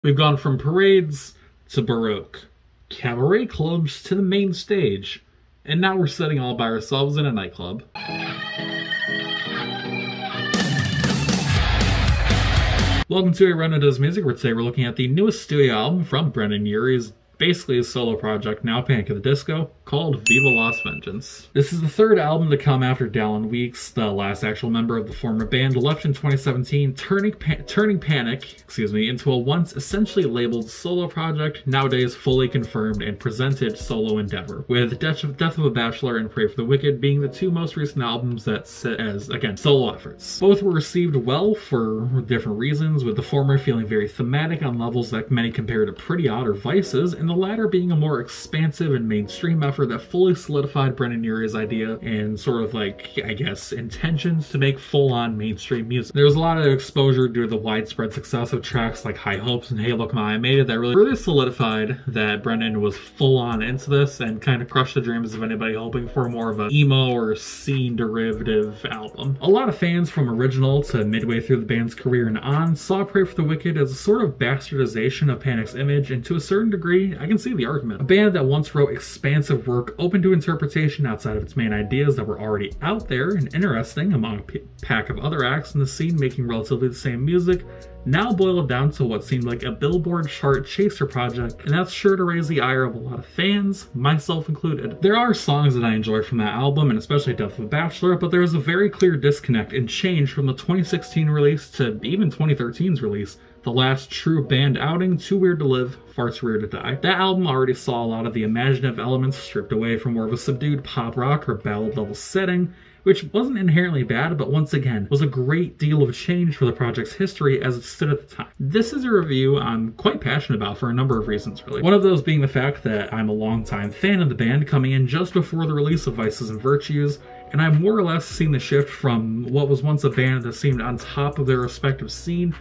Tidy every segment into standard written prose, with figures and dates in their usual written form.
We've gone from parades to Baroque, cabaret clubs to the main stage, and now we're sitting all by ourselves in a nightclub. Welcome to A Brendon Does Music, where today we're looking at the newest studio album from Brendon Urie's basically his solo project, now Panic at the Disco, called Viva Las Vengeance. This is the third album to come after Dallin Weeks, the last actual member of the former band, left in 2017, turning Panic, into a once essentially labeled solo project, nowadays fully confirmed and presented solo endeavor, with Death of a Bachelor and Pray for the Wicked being the two most recent albums that sit as, again, solo efforts. Both were received well for different reasons, with the former feeling very thematic on levels that many compare to Pretty Odd or Vices, and the latter being a more expansive and mainstream effort that fully solidified Brendon Urie's idea and sort of like, I guess, intentions to make full-on mainstream music. There was a lot of exposure due to the widespread success of tracks like High Hopes and Hey Look Ma I Made It that really solidified that Brendon was full-on into this and kind of crushed the dreams of anybody hoping for more of a emo or scene derivative album. A lot of fans from original to midway through the band's career and on saw Pray for the Wicked as a sort of bastardization of Panic's image, and to a certain degree, I can see the argument. A band that once wrote expansive work open to interpretation outside of its main ideas that were already out there and interesting among a pack of other acts in the scene making relatively the same music, now boiled down to what seemed like a Billboard chart chaser project, and that's sure to raise the ire of a lot of fans, myself included. There are songs that I enjoy from that album, and especially Death of a Bachelor, but there is a very clear disconnect and change from the 2016 release to even 2013's release, the last true band outing, Too Weird to Live, Far Too Weird to Die. That album already saw a lot of the imaginative elements stripped away from more of a subdued pop rock or ballad level setting, which wasn't inherently bad, but once again, was a great deal of change for the project's history as it stood at the time. This is a review I'm quite passionate about for a number of reasons, really. One of those being the fact that I'm a longtime fan of the band, coming in just before the release of Vices and Virtues, and I've more or less seen the shift from what was once a band that seemed on top of their respective scene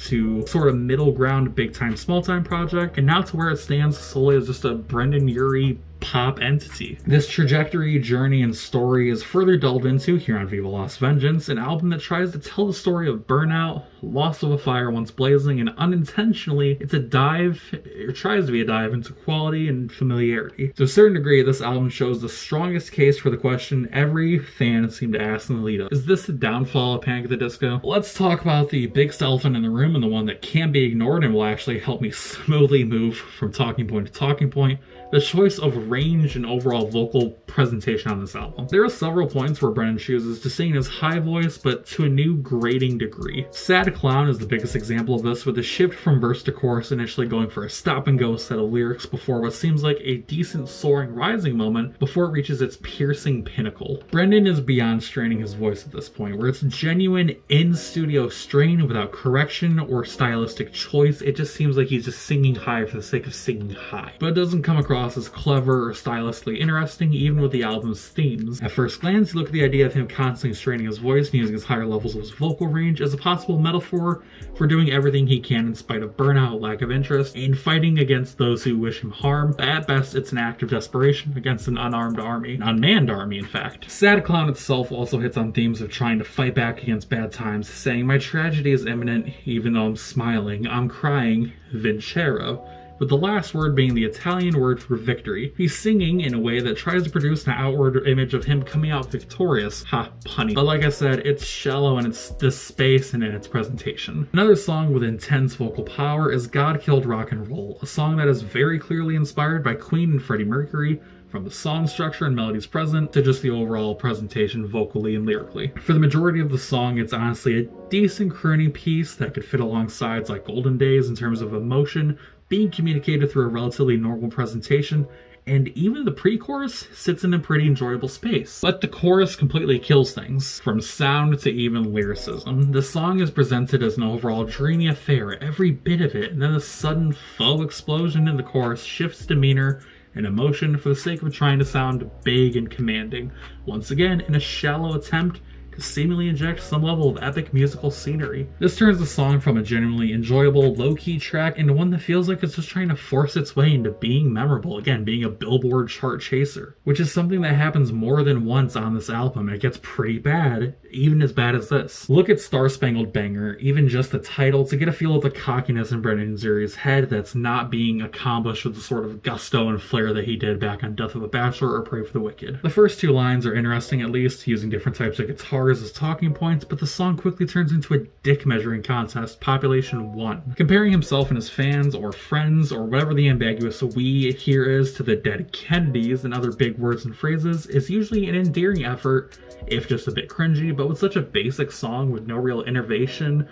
to sort of middle ground, big time, small time project, and now to where it stands solely as just a Brendon Urie pop entity. This trajectory, journey, and story is further delved into here on Viva Las Vengeance, an album that tries to tell the story of burnout, loss of a fire once blazing, and unintentionally, it's a dive, or tries to be a dive into quality and familiarity. To a certain degree, this album shows the strongest case for the question every fan seemed to ask in the lead-up. Is this the downfall of Panic at the Disco? Let's talk about the biggest elephant in the room and the one that can't be ignored and will actually help me smoothly move from talking point to talking point. The choice of range and overall vocal presentation on this album. There are several points where Brendon chooses to sing in his high voice, but to a new grating degree. Sad Clown is the biggest example of this, with the shift from verse to chorus initially going for a stop-and-go set of lyrics before what seems like a decent soaring rising moment before it reaches its piercing pinnacle. Brendon is beyond straining his voice at this point, where it's genuine in-studio strain without correction or stylistic choice. It just seems like he's just singing high for the sake of singing high. But it doesn't come across as clever or stylistically interesting, even with the album's themes. At first glance, you look at the idea of him constantly straining his voice and using his higher levels of his vocal range as a possible metaphor for doing everything he can in spite of burnout, lack of interest, and fighting against those who wish him harm. At best, it's an act of desperation against an unarmed army, an unmanned army, in fact. Sad Clown itself also hits on themes of trying to fight back against bad times, saying, "My tragedy is imminent, even though I'm smiling, I'm crying, vincero," with the last word being the Italian word for victory. He's singing in a way that tries to produce an outward image of him coming out victorious. Ha, punny. But like I said, it's shallow in its this space and in its presentation. Another song with intense vocal power is God Killed Rock and Roll, a song that is very clearly inspired by Queen and Freddie Mercury, from the song structure and melodies present to just the overall presentation vocally and lyrically. For the majority of the song, it's honestly a decent crooning piece that could fit alongside like Golden Days in terms of emotion being communicated through a relatively normal presentation, and even the pre-chorus sits in a pretty enjoyable space. But the chorus completely kills things, from sound to even lyricism. The song is presented as an overall dreamy affair, every bit of it, and then a sudden faux explosion in the chorus shifts demeanor and emotion for the sake of trying to sound big and commanding, once again in a shallow attempt to seemingly inject some level of epic musical scenery. This turns the song from a genuinely enjoyable, low-key track into one that feels like it's just trying to force its way into being memorable, again, being a Billboard chart chaser, which is something that happens more than once on this album. It gets pretty bad, even as bad as this. Look at Star Spangled Banner, even just the title, to get a feel of the cockiness in Brendon Urie's head that's not being accomplished with the sort of gusto and flair that he did back on Death of a Bachelor or Pray for the Wicked. The first two lines are interesting, at least, using different types of guitars as talking points, but the song quickly turns into a dick measuring contest, population 1. Comparing himself and his fans or friends or whatever the ambiguous we here is to the dead Kennedys and other big words and phrases is usually an endearing effort, if just a bit cringy, but with such a basic song with no real innovation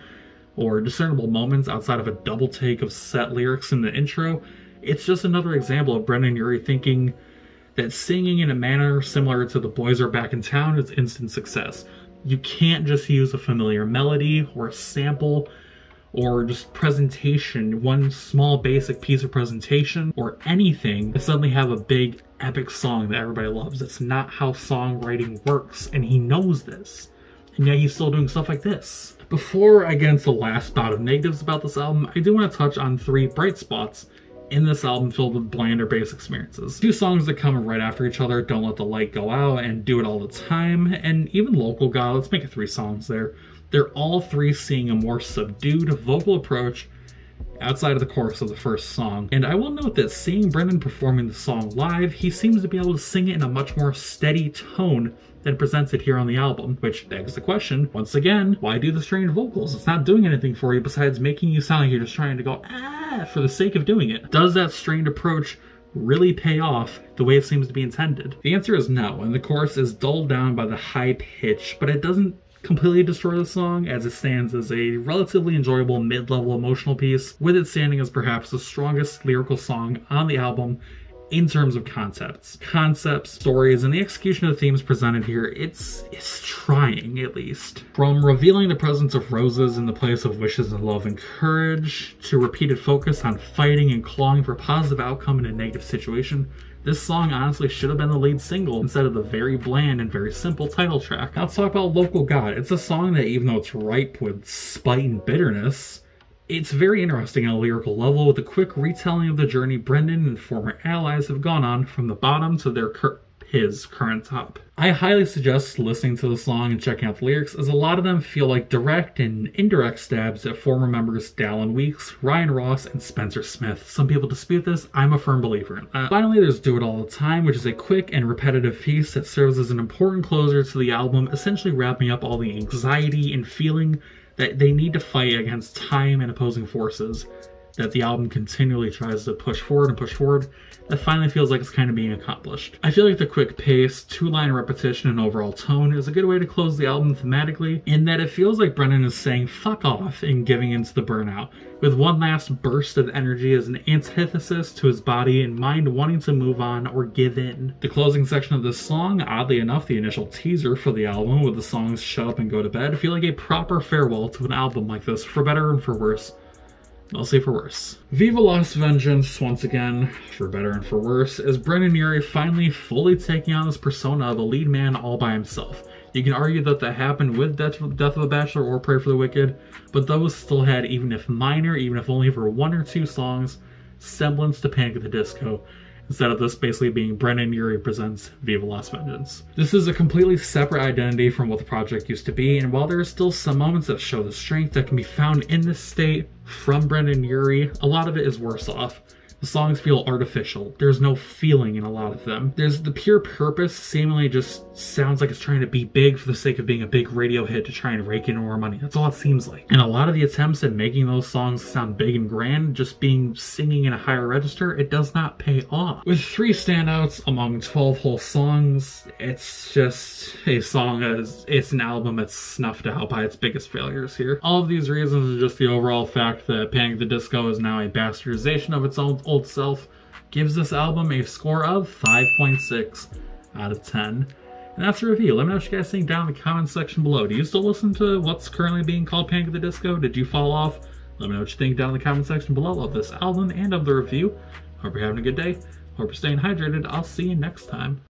or discernible moments outside of a double take of set lyrics in the intro, it's just another example of Brendon Urie thinking that singing in a manner similar to The Boys Are Back in Town is instant success. You can't just use a familiar melody or a sample or just presentation, one small basic piece of presentation or anything to suddenly have a big epic song that everybody loves. That's not how songwriting works, and he knows this. And yet he's still doing stuff like this. Before I get into the last bout of negatives about this album, I do want to touch on 3 bright spots in this album filled with bland or base experiences. 2 songs that come right after each other, Don't Let the Light Go Out and Do It All the Time, and even Local God, let's make it 3 songs there. They're all 3 seeing a more subdued vocal approach outside of the chorus of the first song. And I will note that seeing Brendon performing the song live, he seems to be able to sing it in a much more steady tone than presents it here on the album, which begs the question, once again, why do the strained vocals? It's not doing anything for you besides making you sound like you're just trying to go, for the sake of doing it. Does that strained approach really pay off the way it seems to be intended? The answer is no, and the chorus is dulled down by the high pitch, but it doesn't completely destroy the song, as it stands as a relatively enjoyable mid-level emotional piece, with it standing as perhaps the strongest lyrical song on the album in terms of concepts, stories, and the execution of the themes presented here. It's trying, at least. From revealing the presence of roses in the place of wishes of love and courage, to repeated focus on fighting and clawing for a positive outcome in a negative situation, this song honestly should have been the lead single instead of the very bland and very simple title track. Now let's talk about Local God. It's a song that, even though it's ripe with spite and bitterness, it's very interesting on a lyrical level, with a quick retelling of the journey Brendon and former allies have gone on from the bottom to his current top. I highly suggest listening to the song and checking out the lyrics, as a lot of them feel like direct and indirect stabs at former members Dallin Weeks, Ryan Ross, and Spencer Smith. Some people dispute this. I'm a firm believer in that. Finally, there's Do It All the Time, which is a quick and repetitive piece that serves as an important closer to the album, essentially wrapping up all the anxiety and feeling that they need to fight against time and opposing forces that the album continually tries to push forward, that finally feels like it's kind of being accomplished. I feel like the quick pace, 2-line repetition, and overall tone is a good way to close the album thematically, in that it feels like Brendon is saying fuck off and giving into the burnout, with one last burst of energy as an antithesis to his body and mind wanting to move on or give in. The closing section of this song, oddly enough the initial teaser for the album with the songs Shut Up and Go to Bed, feel like a proper farewell to an album like this, for better and for worse. I'll say for worse. Viva Lost Vengeance, once again, for better and for worse, as Brendon Urie finally fully taking on this persona of a lead man all by himself. You can argue that happened with Death of a Bachelor or Pray for the Wicked, but those still had, even if minor, even if only for 1 or 2 songs, semblance to Panic at the Disco, instead of this basically being Brendon Urie presents Viva Lost Vengeance. This is a completely separate identity from what the project used to be, and while there are still some moments that show the strength that can be found in this state from Brendon Urie, a lot of it is worse off. The songs feel artificial. There's no feeling in a lot of them. There's the pure purpose seemingly just sounds like it's trying to be big for the sake of being a big radio hit to try and rake in more money. That's all it seems like. And a lot of the attempts at making those songs sound big and grand, just being singing in a higher register, it does not pay off. With 3 standouts among 12 whole songs, it's just a song it's an album that's snuffed out by its biggest failures here. All of these reasons are just the overall fact that Panic at the Disco is now a bastardization of its own old self, gives this album a score of 5.6 out of 10. And that's the review. Let me know what you guys think down in the comment section below. Do you still listen to what's currently being called Panic at the Disco? Did you fall off? Let me know what you think down in the comment section below of this album and of the review. Hope you're having a good day. Hope you're staying hydrated. I'll see you next time.